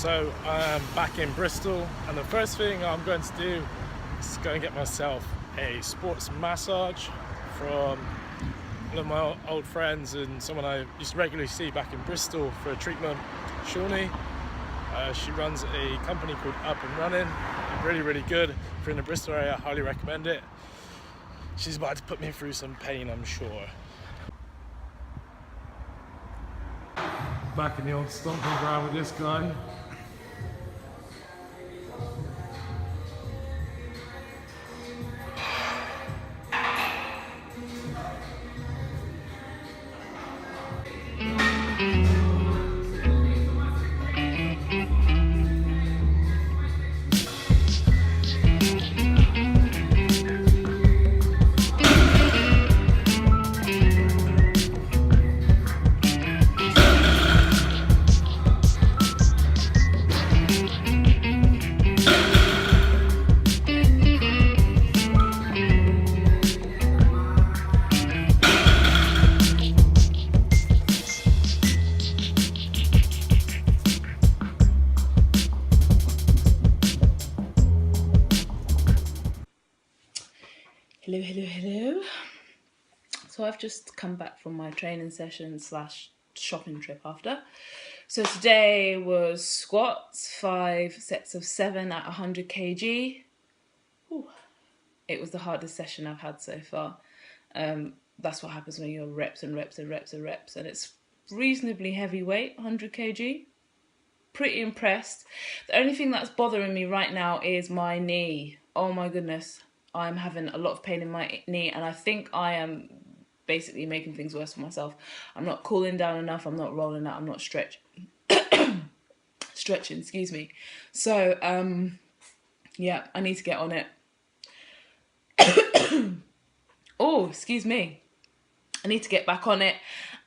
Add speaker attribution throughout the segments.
Speaker 1: So I am back in Bristol, and the first thing I'm going to do is go and get myself a sports massage from one of my old friends and someone I used to regularly see back in Bristol for a treatment, Shawnee. She runs a company called Up and Running, really good. If you're in the Bristol area, I highly recommend it. She's about to put me through some pain, I'm sure. Back in the old stomping ground with this guy.
Speaker 2: Hello. So I've just come back from my training session / shopping trip after. So today was squats, 5 sets of 7 at 100 kg. Ooh. It was the hardest session I've had so far. That's what happens when you're reps, and it's reasonably heavy weight, 100 kg. Pretty impressed. The only thing that's bothering me right now is my knee. Oh my goodness. I'm having a lot of pain in my knee, and I think I am basically making things worse for myself. I'm not cooling down enough, I'm not rolling out, I'm not stretching, excuse me. So, yeah, I need to get on it. Oh, excuse me. I need to get back on it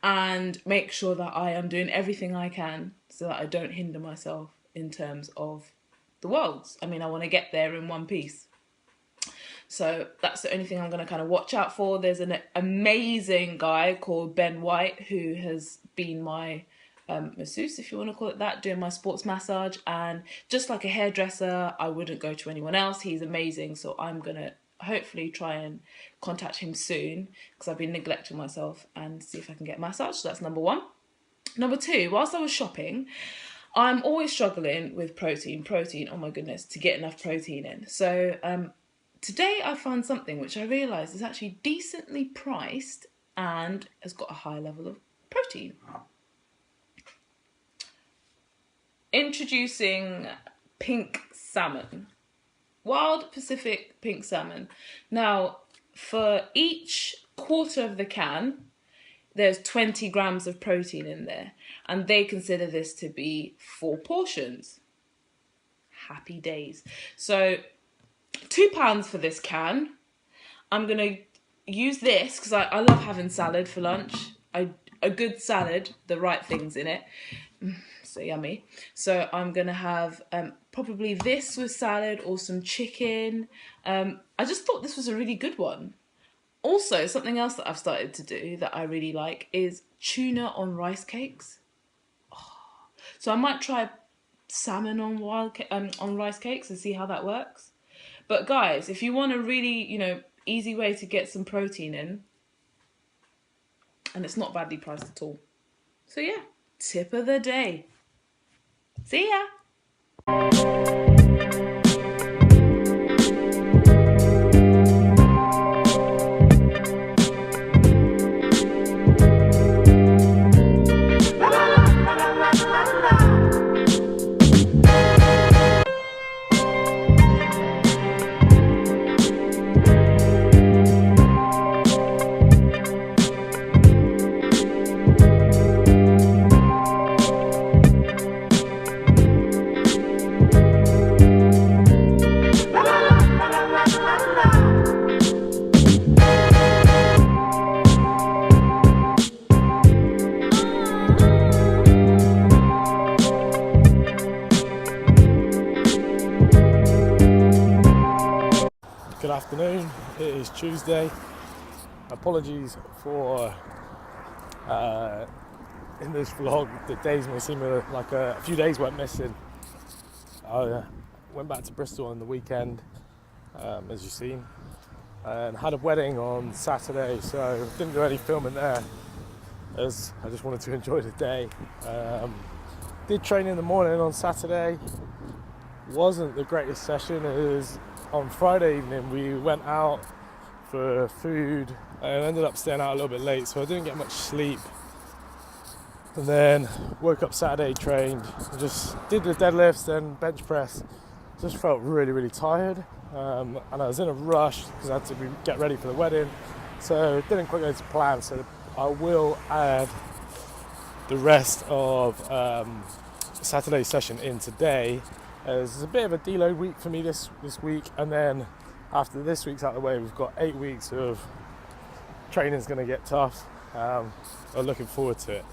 Speaker 2: and make sure that I am doing everything I can so that I don't hinder myself in terms of the worlds. I mean, I want to get there in one piece. So that's the only thing I'm going to kind of watch out for. There's an amazing guy called Ben White who has been my masseuse, if you want to call it that, doing my sports massage. And just like a hairdresser, I wouldn't go to anyone else. He's amazing. So I'm going to hopefully try and contact him soon because I've been neglecting myself and see if I can get a massage. So that's number one. Number two, whilst I was shopping, I'm always struggling with protein, oh my goodness, to get enough protein in. So today I found something which I realised is actually decently priced and has got a high level of protein. Introducing pink salmon. Wild Pacific pink salmon. Now, for each quarter of the can, there's 20 grams of protein in there. And they consider this to be 4 portions. Happy days. So, £2 for this can. I'm going to use this because I love having salad for lunch. A good salad, the right things in it. So yummy. So I'm going to have probably this with salad or some chicken. I just thought this was a really good one. Also, something else that I've started to do that I really like is tuna on rice cakes. Oh. So I might try salmon on rice cakes and see how that works. But guys, if you want a really, easy way to get some protein in, and it's not badly priced at all. So yeah, tip of the day. See ya.
Speaker 1: Good afternoon, it is Tuesday. Apologies for in this vlog the days may seem like a few days went missing. I went back to Bristol on the weekend, as you've seen, and had a wedding on Saturday, so didn't do any filming there as I just wanted to enjoy the day. Did train in the morning on Saturday. Wasn't the greatest session. It was on Friday evening. We went out for food and ended up staying out a little bit late, so I didn't get much sleep. And then woke up Saturday, trained, just did the deadlifts, then bench press. Just felt really, really tired, and I was in a rush because I had to get ready for the wedding, so it didn't quite go to plan. So I will add the rest of Saturday's session in today, as it's a bit of a deload week for me this week, and then after this week's out of the way, we've got 8 weeks of training's going to get tough. I'm looking forward to it.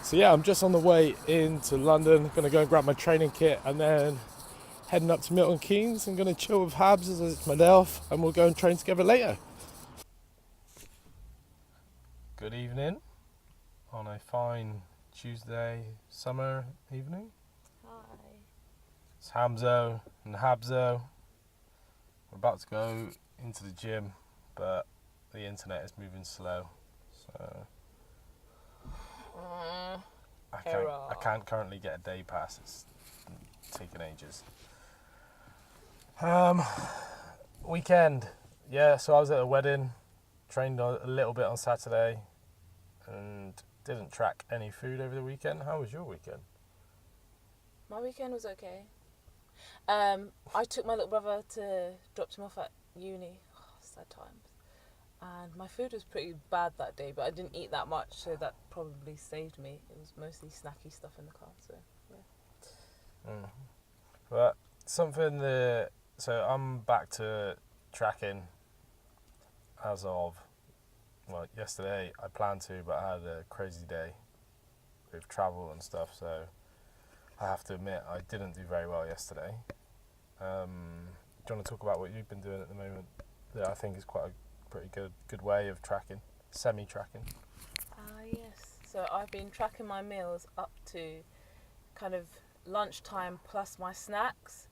Speaker 1: So yeah, I'm just on the way into London, going to go and grab my training kit, and then heading up to Milton Keynes and going to chill with Habs as it's my day off, and we'll go and train together later. Good evening on a fine Tuesday summer evening.
Speaker 2: Hi.
Speaker 1: It's Hamzo and Habzo. We're about to go into the gym, but the internet is moving slow, so I can't currently get a day pass. It's taking ages. Weekend, yeah. So I was at a wedding, trained a little bit on Saturday, and didn't track any food over the weekend. How was your weekend?
Speaker 2: My weekend was okay. I took my little brother to drop him off at uni. Oh, sad times. And my food was pretty bad that day, but I didn't eat that much, so that probably saved me. It was mostly snacky stuff in the car, so yeah.
Speaker 1: But something that, so I'm back to tracking as of, well, yesterday I planned to, but I had a crazy day with travel and stuff, so I have to admit I didn't do very well yesterday. Do you want to talk about what you've been doing at the moment that I think is quite a pretty good way of tracking, semi-tracking?
Speaker 2: Yes. So I've been tracking my meals up to kind of lunchtime plus my snacks,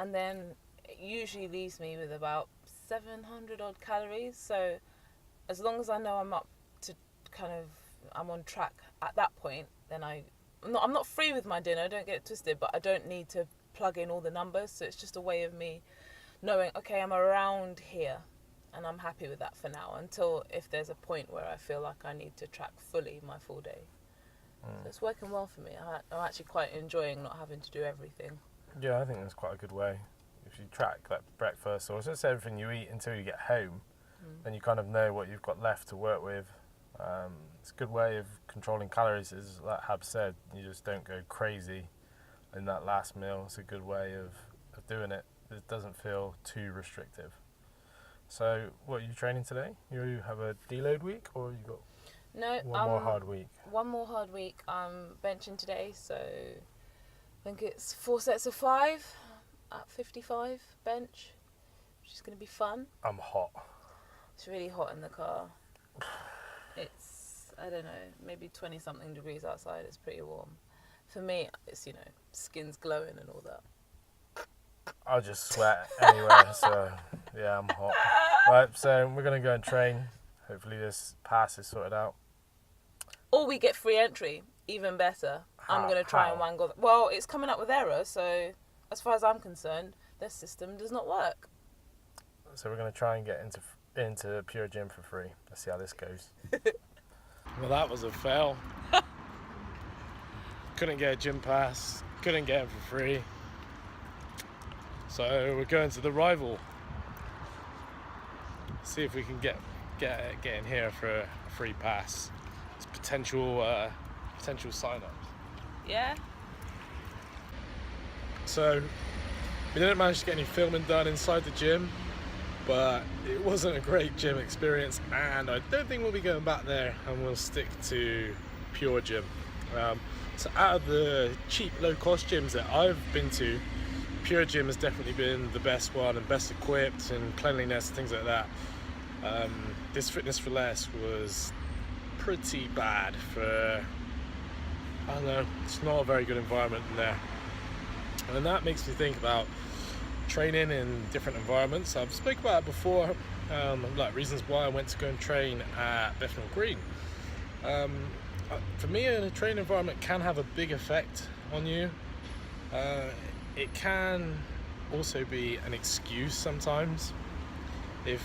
Speaker 2: and then it usually leaves me with about 700 odd calories. So as long as I know I'm up to I'm on track at that point, then I'm not free with my dinner, don't get it twisted, but I don't need to plug in all the numbers. So it's just a way of me knowing, okay, I'm around here, and I'm happy with that for now, until if there's a point where I feel like I need to track fully my full day. So it's working well for me. I'm actually quite enjoying not having to do everything. Yeah,
Speaker 1: I think that's quite a good way. If you track like breakfast or just everything you eat until you get home, then you kind of know what you've got left to work with. It's a good way of controlling calories, is like Hab said, you just don't go crazy in that last meal. It's a good way of doing it. It doesn't feel too restrictive. So, what are you training today? You have a deload week, or you got one more hard week?
Speaker 2: One more hard week. I'm benching today, so I think it's 4 sets of 5 at 55 bench, which is going to be fun.
Speaker 1: I'm hot.
Speaker 2: It's really hot in the car. It's, I don't know, maybe 20 something degrees outside. It's pretty warm. For me, it's, skin's glowing and all that.
Speaker 1: I'll just sweat anywhere, so yeah, I'm hot. Right, so we're going to go and train. Hopefully this pass is sorted out.
Speaker 2: Or we get free entry, even better. I'm going to try and wangle. Well, it's coming up with error, so as far as I'm concerned, this system does not work.
Speaker 1: So we're going to try and get into Pure Gym for free. Let's see how this goes. Well, that was a fail. Couldn't get a gym pass, couldn't get it for free. So we're going to the rival. See if we can get in here for a free pass. It's potential sign-ups.
Speaker 2: Yeah.
Speaker 1: So we didn't manage to get any filming done inside the gym, but it wasn't a great gym experience, and I don't think we'll be going back there, and we'll stick to Pure Gym. So out of the cheap low-cost gyms that I've been to, Pure Gym has definitely been the best one and best equipped, and cleanliness, things like that. This Fitness for Less was pretty bad for, I don't know, it's not a very good environment in there. And that makes me think about training in different environments. I've spoken about it before, like reasons why I went to go and train at Bethnal Green. For me, a training environment can have a big effect on you. It can also be an excuse sometimes. If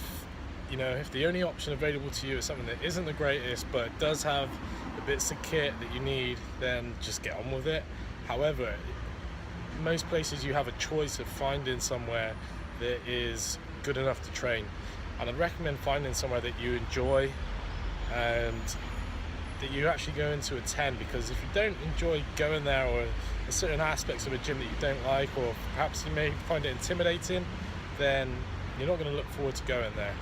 Speaker 1: the only option available to you is something that isn't the greatest, but it does have the bits of kit that you need, then just get on with it. However, most places you have a choice of finding somewhere that is good enough to train, and I'd recommend finding somewhere that you enjoy and that you actually go in to attend, because if you don't enjoy going there, or there's certain aspects of a gym that you don't like, or perhaps you may find it intimidating, then you're not going to look forward to going there.